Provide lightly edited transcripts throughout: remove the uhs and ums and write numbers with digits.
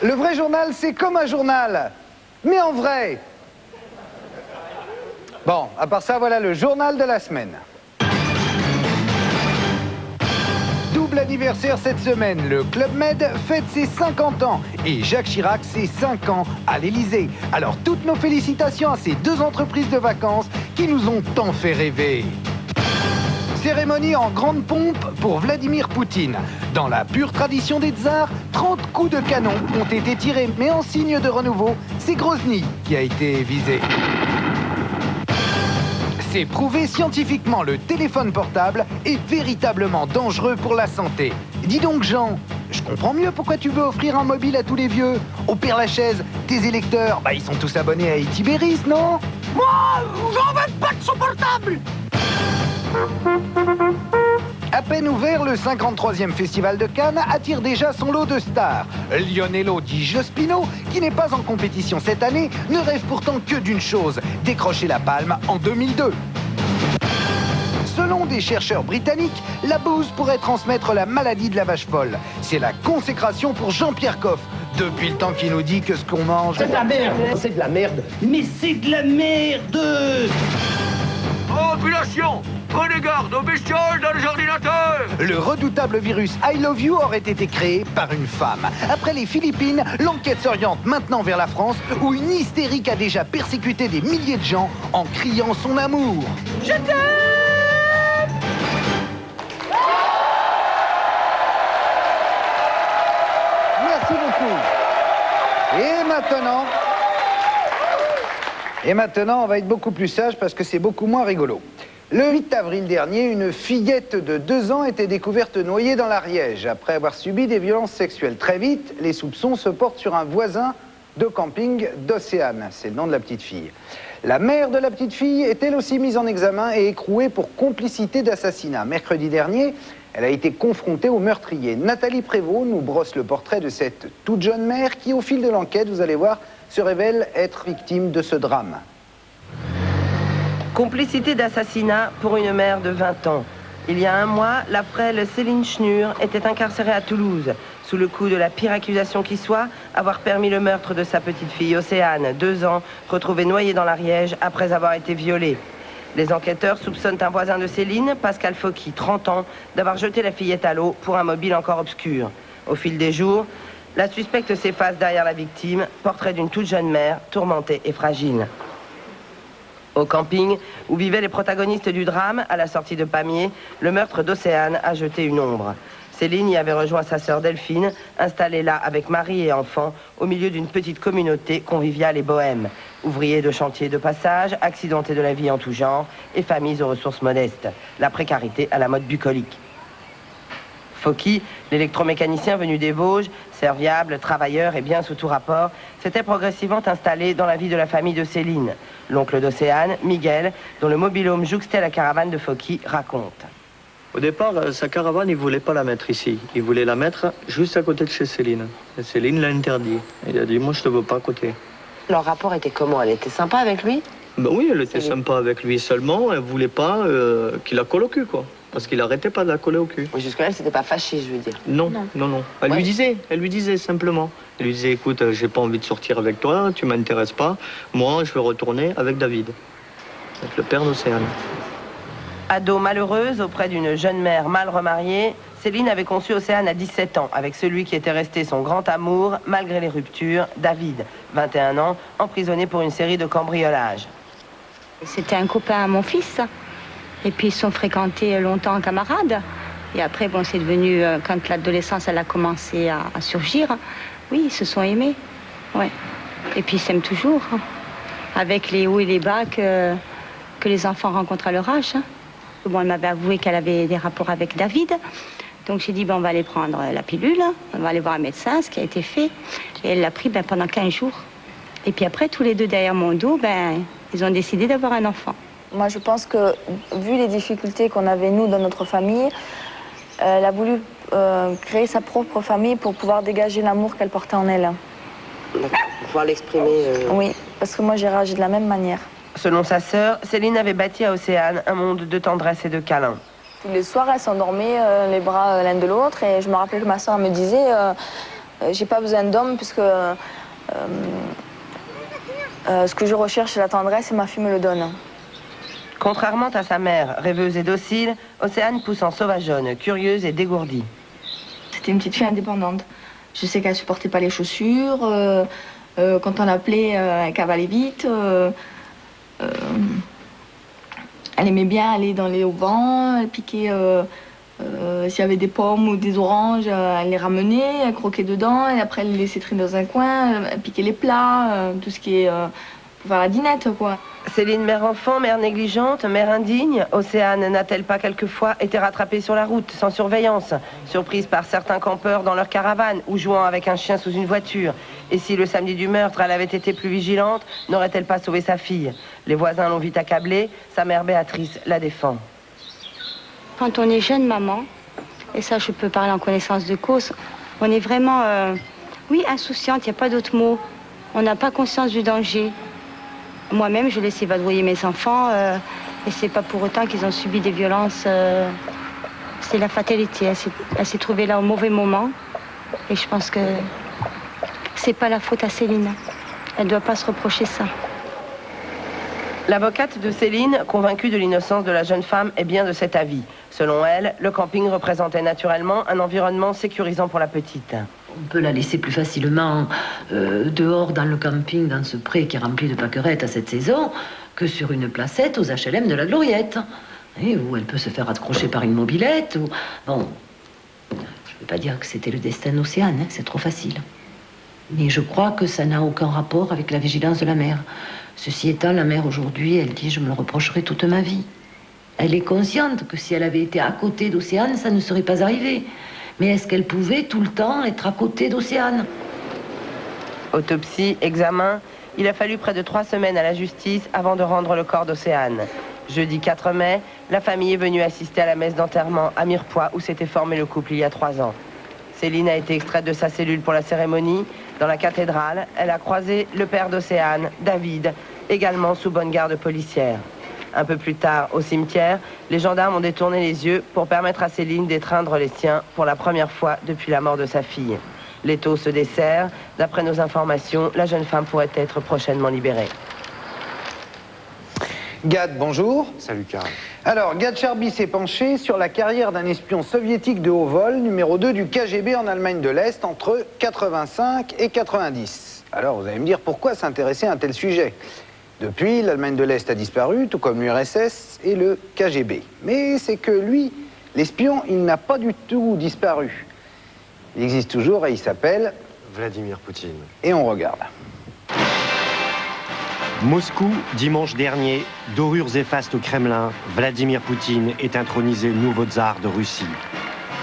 Le vrai journal, c'est comme un journal, mais en vrai. Bon, à part ça, voilà le journal de la semaine. Double anniversaire cette semaine, le Club Med fête ses 50 ans et Jacques Chirac ses 5 ans à l'Élysée. Alors toutes nos félicitations à ces deux entreprises de vacances qui nous ont tant fait rêver. Cérémonie en grande pompe pour Vladimir Poutine. Dans la pure tradition des tsars, 30 coups de canon ont été tirés, mais en signe de renouveau, c'est Grozny qui a été visé. C'est prouvé scientifiquement, le téléphone portable est véritablement dangereux pour la santé. Dis donc Jean, je comprends mieux pourquoi tu veux offrir un mobile à tous les vieux. Au Père Lachaise, tes électeurs, ils sont tous abonnés à Itiberis, non? Moi, j'en veux pas de son portable. À peine ouvert, le 53e Festival de Cannes attire déjà son lot de stars. Lionello Di Jospino, qui n'est pas en compétition cette année, ne rêve pourtant que d'une chose, décrocher la palme en 2002. Selon des chercheurs britanniques, la bouse pourrait transmettre la maladie de la vache folle. C'est la consécration pour Jean-Pierre Coff. Depuis le temps qu'il nous dit que ce qu'on mange... C'est de la merde. C'est de la merde. Mais c'est de la merde. Population, prenez garde aux bestioles dans les ordinateurs. Le redoutable virus I Love You aurait été créé par une femme. Après les Philippines, l'enquête s'oriente maintenant vers la France, où une hystérique a déjà persécuté des milliers de gens en criant son amour. Je t'aime. Merci beaucoup. Et maintenant, on va être beaucoup plus sage parce que c'est beaucoup moins rigolo. Le 8 avril dernier, une fillette de 2 ans était découverte noyée dans l'Ariège après avoir subi des violences sexuelles. Très vite, les soupçons se portent sur un voisin de camping d'Océane. C'est le nom de la petite fille. La mère de la petite fille est elle aussi mise en examen et écrouée pour complicité d'assassinat. Mercredi dernier, elle a été confrontée au meurtrier. Nathalie Prévost nous brosse le portrait de cette toute jeune mère qui, au fil de l'enquête, vous allez voir, se révèle être victime de ce drame. Complicité d'assassinat pour une mère de 20 ans. Il y a un mois, la frêle Céline Schnur était incarcérée à Toulouse, sous le coup de la pire accusation qui soit, avoir permis le meurtre de sa petite fille Océane, 2 ans, retrouvée noyée dans l'Ariège après avoir été violée. Les enquêteurs soupçonnent un voisin de Céline, Pascal Fauqui, 30 ans, d'avoir jeté la fillette à l'eau pour un mobile encore obscur. Au fil des jours, la suspecte s'efface derrière la victime, portrait d'une toute jeune mère, tourmentée et fragile. Au camping, où vivaient les protagonistes du drame, à la sortie de Pamiers, le meurtre d'Océane a jeté une ombre. Céline y avait rejoint sa sœur Delphine, installée là avec mari et enfants, au milieu d'une petite communauté conviviale et bohème. Ouvriers de chantier de passage, accidentés de la vie en tout genre, et familles aux ressources modestes. La précarité à la mode bucolique. Fauqui, l'électromécanicien venu des Vosges, serviable, travailleur et bien sous tout rapport, s'était progressivement installé dans la vie de la famille de Céline. L'oncle d'Océane, Miguel, dont le mobil-home jouxtait la caravane de Fauqui, raconte. Au départ, sa caravane, il ne voulait pas la mettre ici. Il voulait la mettre juste à côté de chez Céline. Et Céline l'a interdit. Il a dit, moi, je ne te veux pas à côté. Leur rapport était comment? Elle était sympa avec lui? Ben oui, elle était sympa avec lui. Seulement, elle ne voulait pas qu'il la colle au cul, quoi. Parce qu'il n'arrêtait pas de la coller au cul. Oui, jusque-là, elle s'était pas fâchée, je veux dire. Non. Elle lui disait simplement. Elle lui disait, écoute, j'ai pas envie de sortir avec toi, tu m'intéresses pas. Moi, je veux retourner avec David, avec le père d'Océane. Ado malheureuse auprès d'une jeune mère mal remariée, Céline avait conçu Océane à 17 ans, avec celui qui était resté son grand amour, malgré les ruptures, David, 21 ans, emprisonné pour une série de cambriolages. C'était un copain à mon fils. Et puis ils se sont fréquentés longtemps camarades. Et après, bon, c'est devenu, quand l'adolescence elle a commencé à surgir, oui, ils se sont aimés. Ouais. Et puis ils s'aiment toujours, hein, avec les hauts et les bas que les enfants rencontrent à leur âge. Hein. Bon, elle m'avait avoué qu'elle avait des rapports avec David. Donc j'ai dit, ben, on va aller prendre la pilule, on va aller voir un médecin, ce qui a été fait. Et elle l'a pris pendant 15 jours. Et puis après, tous les deux derrière mon dos, ils ont décidé d'avoir un enfant. Moi, je pense que, vu les difficultés qu'on avait, nous, dans notre famille, elle a voulu créer sa propre famille pour pouvoir dégager l'amour qu'elle portait en elle. Pour pouvoir l'exprimer. Oui, parce que moi, j'ai réagi de la même manière. Selon sa sœur, Céline avait bâti à Océane un monde de tendresse et de câlins. Tous les soirs, elle s'endormait les bras l'un de l'autre. Et je me rappelais que ma sœur me disait j'ai pas besoin d'homme puisque ce que je recherche, c'est la tendresse et ma fille me le donne. Contrairement à sa mère, rêveuse et docile, Océane pousse en sauvageonne, curieuse et dégourdie. C'était une petite fille indépendante. Je sais qu'elle supportait pas les chaussures. Quand on l'appelait, elle cavalait vite. Elle aimait bien aller dans les auvents. Elle piquait s'il y avait des pommes ou des oranges, elle les ramenait, elle croquait dedans et après elle les laissait traîner dans un coin. Elle piquait les plats, tout ce qui est pour faire la dinette, quoi. Céline, mère-enfant, mère négligente, mère indigne, Océane n'a-t-elle pas quelquefois été rattrapée sur la route, sans surveillance, surprise par certains campeurs dans leur caravane ou jouant avec un chien sous une voiture? Et si le samedi du meurtre, elle avait été plus vigilante, n'aurait-elle pas sauvé sa fille? Les voisins l'ont vite accablée, sa mère Béatrice la défend. Quand on est jeune maman, et ça je peux parler en connaissance de cause, on est vraiment, oui, insouciante, il n'y a pas d'autre mot. On n'a pas conscience du danger. Moi-même, je laisse vadrouiller mes enfants et c'est pas pour autant qu'ils ont subi des violences. C'est la fatalité. Elle s'est trouvée là au mauvais moment et je pense que c'est pas la faute à Céline. Elle doit pas se reprocher ça. L'avocate de Céline, convaincue de l'innocence de la jeune femme, est bien de cet avis. Selon elle, le camping représentait naturellement un environnement sécurisant pour la petite. On peut la laisser plus facilement dehors dans le camping, dans ce pré qui est rempli de pâquerettes à cette saison, que sur une placette aux HLM de la Gloriette. Et où elle peut se faire accrocher par une mobilette. Ou... Bon, je ne veux pas dire que c'était le destin d'Océane, hein, c'est trop facile. Mais je crois que ça n'a aucun rapport avec la vigilance de la mère. Ceci étant, la mère aujourd'hui, elle dit « je me le reprocherai toute ma vie ». Elle est consciente que si elle avait été à côté d'Océane, ça ne serait pas arrivé. Mais est-ce qu'elle pouvait tout le temps être à côté d'Océane? Autopsie, examen, il a fallu près de 3 semaines à la justice avant de rendre le corps d'Océane. Jeudi 4 mai, la famille est venue assister à la messe d'enterrement à Mirepoix où s'était formé le couple il y a 3 ans. Céline a été extraite de sa cellule pour la cérémonie. Dans la cathédrale, elle a croisé le père d'Océane, David, également sous bonne garde policière. Un peu plus tard, au cimetière, les gendarmes ont détourné les yeux pour permettre à Céline d'étreindre les siens pour la première fois depuis la mort de sa fille. L'étau se dessert. D'après nos informations, la jeune femme pourrait être prochainement libérée. Gad, bonjour. Salut Karl. Alors, Gad Charby s'est penché sur la carrière d'un espion soviétique de haut vol, numéro 2 du KGB en Allemagne de l'Est, entre 85 et 90. Alors, vous allez me dire pourquoi s'intéresser à un tel sujet? Depuis, l'Allemagne de l'Est a disparu, tout comme l'URSS et le KGB. Mais c'est que lui, l'espion, il n'a pas du tout disparu. Il existe toujours et il s'appelle... Vladimir Poutine. Et on regarde. Moscou, dimanche dernier, dorures effacent au Kremlin, Vladimir Poutine est intronisé nouveau tsar de Russie.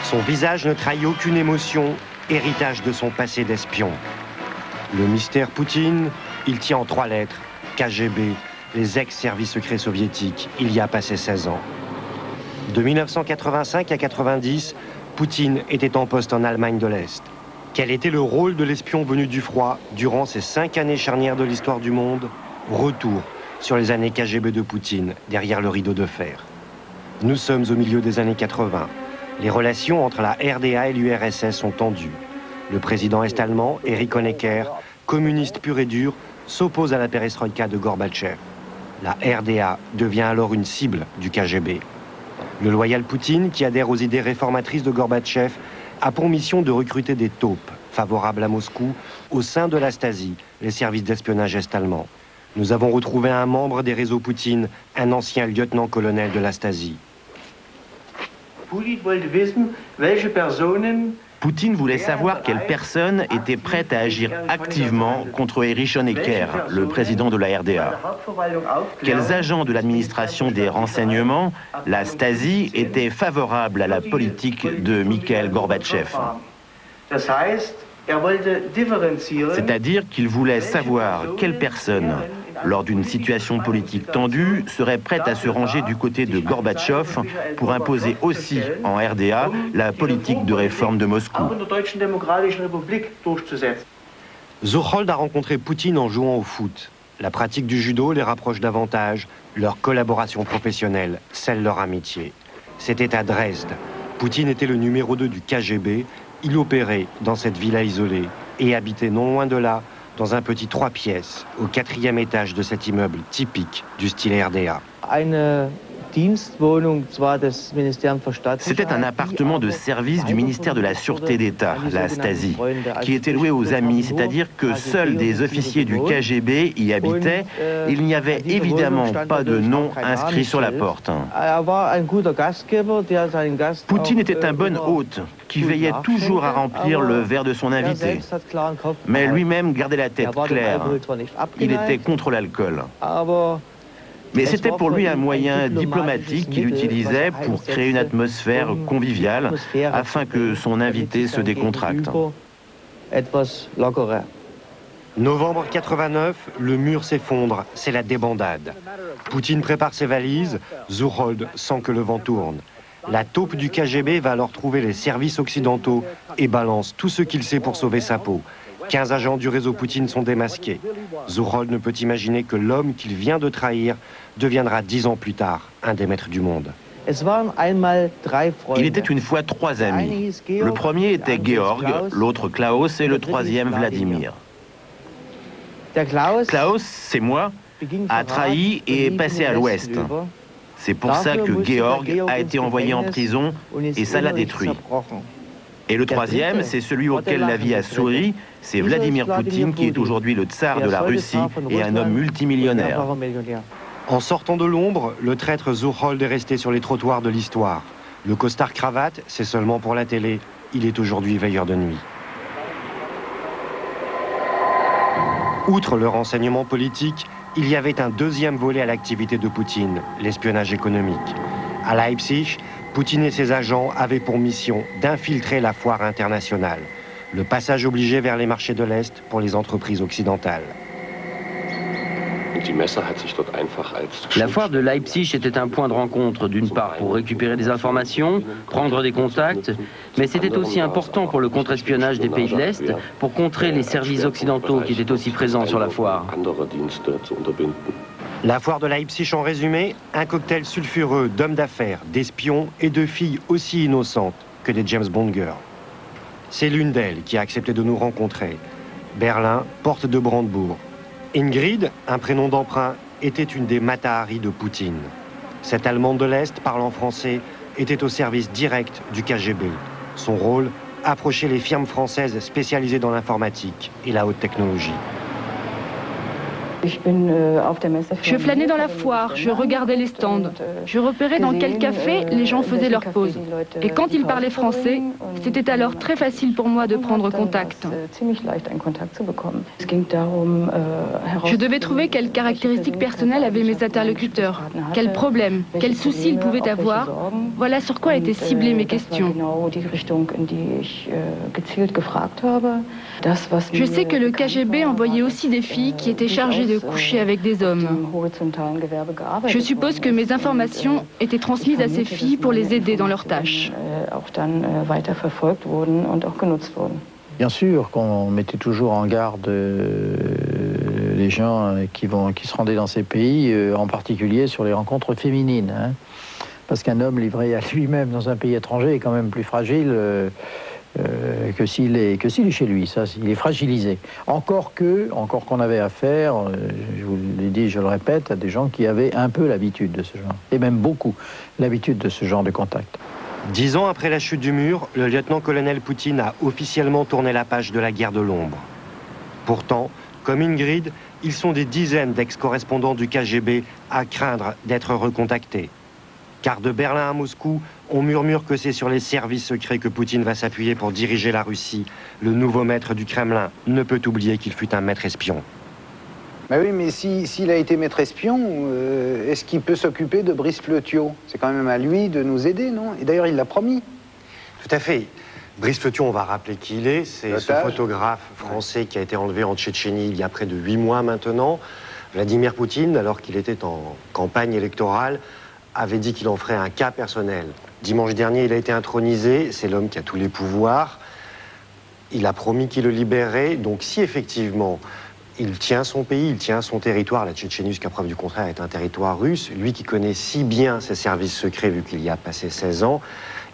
Son visage ne trahit aucune émotion, héritage de son passé d'espion. Le mystère Poutine, il tient en 3 lettres, KGB, les ex-services secrets soviétiques, il y a passé 16 ans. De 1985 à 90, Poutine était en poste en Allemagne de l'Est. Quel était le rôle de l'espion venu du froid durant ces 5 années charnières de l'histoire du monde? Retour sur les années KGB de Poutine, derrière le rideau de fer. Nous sommes au milieu des années 80. Les relations entre la RDA et l'URSS sont tendues. Le président est-allemand, Erich Honecker, communiste pur et dur, s'oppose à la perestroïka de Gorbatchev. La RDA devient alors une cible du KGB. Le loyal Poutine, qui adhère aux idées réformatrices de Gorbatchev, a pour mission de recruter des taupes favorables à Moscou au sein de la Stasi, les services d'espionnage est-allemands. Nous avons retrouvé un membre des réseaux Poutine, un ancien lieutenant-colonel de la Stasi. Poutine voulait savoir quelles personnes étaient prêtes à agir activement contre Erich Honecker, le président de la RDA. Quels agents de l'administration des renseignements, la Stasi, étaient favorables à la politique de Mikhail Gorbatchev. C'est-à-dire qu'il voulait savoir quelles personnes, lors d'une situation politique tendue, seraient prêtes à se ranger du côté de Gorbatchev pour imposer aussi en RDA la politique de réforme de Moscou. Zochold a rencontré Poutine en jouant au foot. La pratique du judo les rapproche davantage, leur collaboration professionnelle scelle leur amitié. C'était à Dresde. Poutine était le numéro 2 du KGB il opérait dans cette villa isolée et habitait non loin de là, dans un petit 3 pièces, au 4e étage de cet immeuble typique du style RDA. C'était un appartement de service du ministère de la Sûreté d'État, la Stasi, qui était loué aux amis, c'est-à-dire que seuls des officiers du KGB y habitaient. Il n'y avait évidemment pas de nom inscrit sur la porte. Poutine était un bon hôte qui veillait toujours à remplir le verre de son invité. Mais lui-même gardait la tête claire. Il était contre l'alcool. Mais c'était pour lui un moyen diplomatique qu'il utilisait pour créer une atmosphère conviviale afin que son invité se décontracte. Novembre 89, le mur s'effondre, c'est la débandade. Poutine prépare ses valises, Zuchold sent que le vent tourne. La taupe du KGB va alors trouver les services occidentaux et balance tout ce qu'il sait pour sauver sa peau. 15 agents du réseau Poutine sont démasqués. Zuchold ne peut imaginer que l'homme qu'il vient de trahir deviendra 10 ans plus tard un des maîtres du monde. Il était une fois 3 amis. Le premier était Georg, l'autre Klaus et le troisième Vladimir. Klaus, c'est moi, a trahi et est passé à l'ouest. C'est pour ça que Georg a été envoyé en prison et ça l'a détruit. Et le troisième, c'est celui auquel la vie a souri, c'est Vladimir Poutine qui est aujourd'hui le tsar de la Russie et un homme multimillionnaire. En sortant de l'ombre, le traître Zuchold est resté sur les trottoirs de l'histoire. Le costard cravate, c'est seulement pour la télé. Il est aujourd'hui veilleur de nuit. Outre le renseignement politique, il y avait un deuxième volet à l'activité de Poutine, l'espionnage économique. À Leipzig, Poutine et ses agents avaient pour mission d'infiltrer la foire internationale, le passage obligé vers les marchés de l'Est pour les entreprises occidentales. La foire de Leipzig était un point de rencontre, d'une part pour récupérer des informations, prendre des contacts, mais c'était aussi important pour le contre-espionnage des pays de l'Est, pour contrer les services occidentaux qui étaient aussi présents sur la foire. La foire de Leipzig, en résumé, un cocktail sulfureux d'hommes d'affaires, d'espions et de filles aussi innocentes que des James Bond girls. C'est l'une d'elles qui a accepté de nous rencontrer. Berlin, porte de Brandebourg. Ingrid, un prénom d'emprunt, était une des Mata-Hari de Poutine. Cette Allemande de l'Est, parlant français, était au service direct du KGB. Son rôle, approcher les firmes françaises spécialisées dans l'informatique et la haute technologie. Je flânais dans la foire, je regardais les stands. Je repérais dans quel café les gens faisaient leur pause. Et quand ils parlaient français, c'était alors très facile pour moi de prendre contact. Je devais trouver quelles caractéristiques personnelles avaient mes interlocuteurs, quels problèmes, quels soucis ils pouvaient avoir. Voilà sur quoi étaient ciblées mes questions. Je sais que le KGB envoyait aussi des filles qui étaient chargées de coucher avec des hommes. Je suppose que mes informations étaient transmises à ces filles pour les aider dans leurs tâches. Bien sûr qu'on mettait toujours en garde les gens qui se rendaient dans ces pays, en particulier sur les rencontres féminines. Hein. Parce qu'un homme livré à lui-même dans un pays étranger est quand même plus fragile que s'il est chez lui, ça, il est fragilisé. Encore qu'on avait affaire, je vous l'ai dit, je le répète, à des gens qui avaient un peu l'habitude de ce genre, et même beaucoup l'habitude de ce genre de contact. 10 ans après la chute du mur, le lieutenant-colonel Poutine a officiellement tourné la page de la guerre de l'ombre. Pourtant, comme Ingrid, ils sont des dizaines d'ex-correspondants du KGB à craindre d'être recontactés. Car de Berlin à Moscou, on murmure que c'est sur les services secrets que Poutine va s'appuyer pour diriger la Russie. Le nouveau maître du Kremlin ne peut oublier qu'il fut un maître espion. Bah oui, mais s'il a été maître espion, est-ce qu'il peut s'occuper de Brice Fleutiot? C'est quand même à lui de nous aider, non? Et d'ailleurs, il l'a promis. Tout à fait. Brice Fleutiot, on va rappeler qui il est. C'est ce photographe français qui a été enlevé en Tchétchénie il y a près de 8 mois maintenant. Vladimir Poutine, alors qu'il était en campagne électorale, avait dit qu'il en ferait un cas personnel. Dimanche dernier, il a été intronisé, c'est l'homme qui a tous les pouvoirs. Il a promis qu'il le libérerait, donc si effectivement Il tient son pays, il tient son territoire. La Tchétchénie, jusqu'à preuve du contraire, est un territoire russe. Lui qui connaît si bien ses services secrets, vu qu'il y a passé 16 ans,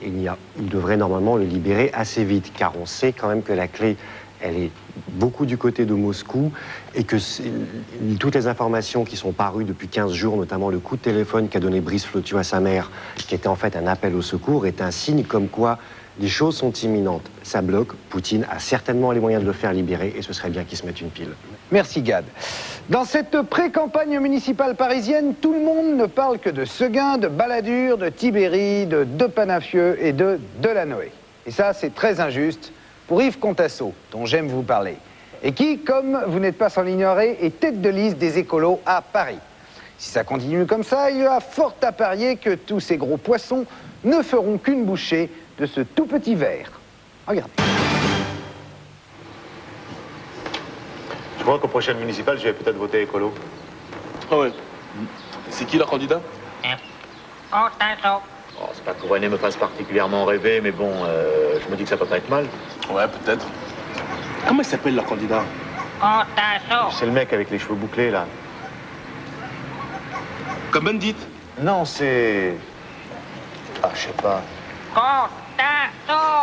il devrait normalement le libérer assez vite, car on sait quand même que la clé, elle est beaucoup du côté de Moscou, et que toutes les informations qui sont parues depuis 15 jours, notamment le coup de téléphone qu'a donné Brice Flotio à sa mère, qui était en fait un appel au secours, est un signe comme quoi les choses sont imminentes. Ça bloque, Poutine a certainement les moyens de le faire libérer, et ce serait bien qu'il se mette une pile. Merci Gad. Dans cette pré-campagne municipale parisienne, tout le monde ne parle que de Seguin, de Balladur, de Tibéri, de Panafieux et de Delanoë. Et ça, c'est très injuste pour Yves Contasso, dont j'aime vous parler, et qui, comme vous n'êtes pas sans l'ignorer, est tête de liste des écolos à Paris. Si ça continue comme ça, il y a fort à parier que tous ces gros poissons ne feront qu'une bouchée de ce tout petit verre. Regardez. Je crois qu'aux prochaines municipales, je vais peut-être voter écolo. Ah ouais. C'est qui leur candidat? Oh, c'est pas que René me fasse particulièrement rêver, mais bon, je me dis que ça peut pas être mal. Ouais, peut-être. Comment il s'appelle leur candidat? C'est le mec avec les cheveux bouclés, là. Comme Bandit? Non, c'est... Ah, je sais pas.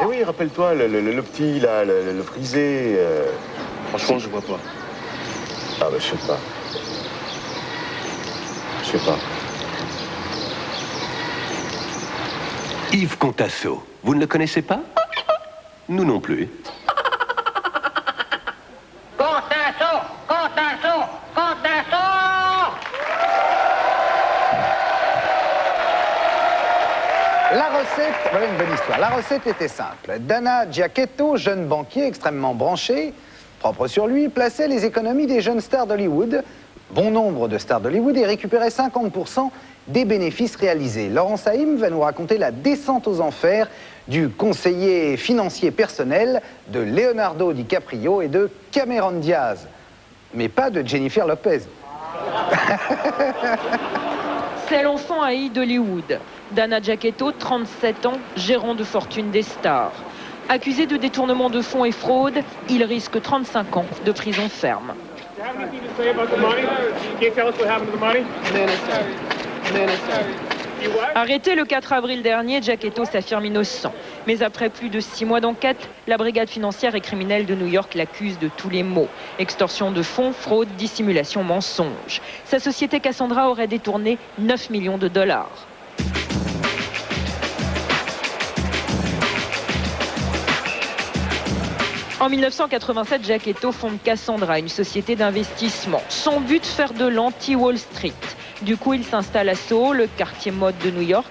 Eh oui, rappelle-toi, le petit, là, le frisé... Franchement, je vois pas. Ah, bah, je sais pas. Je sais pas. Yves Contasso, vous ne le connaissez pas? Nous non plus. La recette, voilà une bonne histoire. La recette était simple. Dana Giacchetto, jeune banquier extrêmement branché, propre sur lui, plaçait les économies des jeunes stars d'Hollywood, bon nombre de stars d'Hollywood, et récupérait 50% des bénéfices réalisés. Laurence Haïm va nous raconter la descente aux enfers du conseiller financier personnel de Leonardo DiCaprio et de Cameron Diaz, mais pas de Jennifer Lopez. C'est l'enfant haï d'Hollywood. Dana Giacchetto, 37 ans, gérant de fortune des stars. Accusé de détournement de fonds et fraude, il risque 35 ans de prison ferme. Arrêté le 4 avril dernier, Giacchetto s'affirme innocent. Mais après plus de 6 mois d'enquête, la brigade financière et criminelle de New York l'accuse de tous les maux. Extorsion de fonds, fraude, dissimulation, mensonge. Sa société Cassandra aurait détourné 9 millions de dollars. En 1987, Giacchetto fonde Cassandra, une société d'investissement. Son but, faire de l'anti-Wall Street. Du coup, il s'installe à Soho, le quartier mode de New York.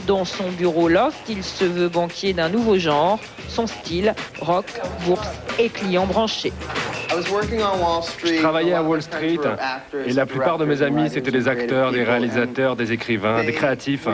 Dans son bureau loft, il se veut banquier d'un nouveau genre. Son style, rock, bourse et clients branchés. Je travaillais à Wall Street et la plupart de mes amis, c'était des acteurs, des réalisateurs, des écrivains, des créatifs.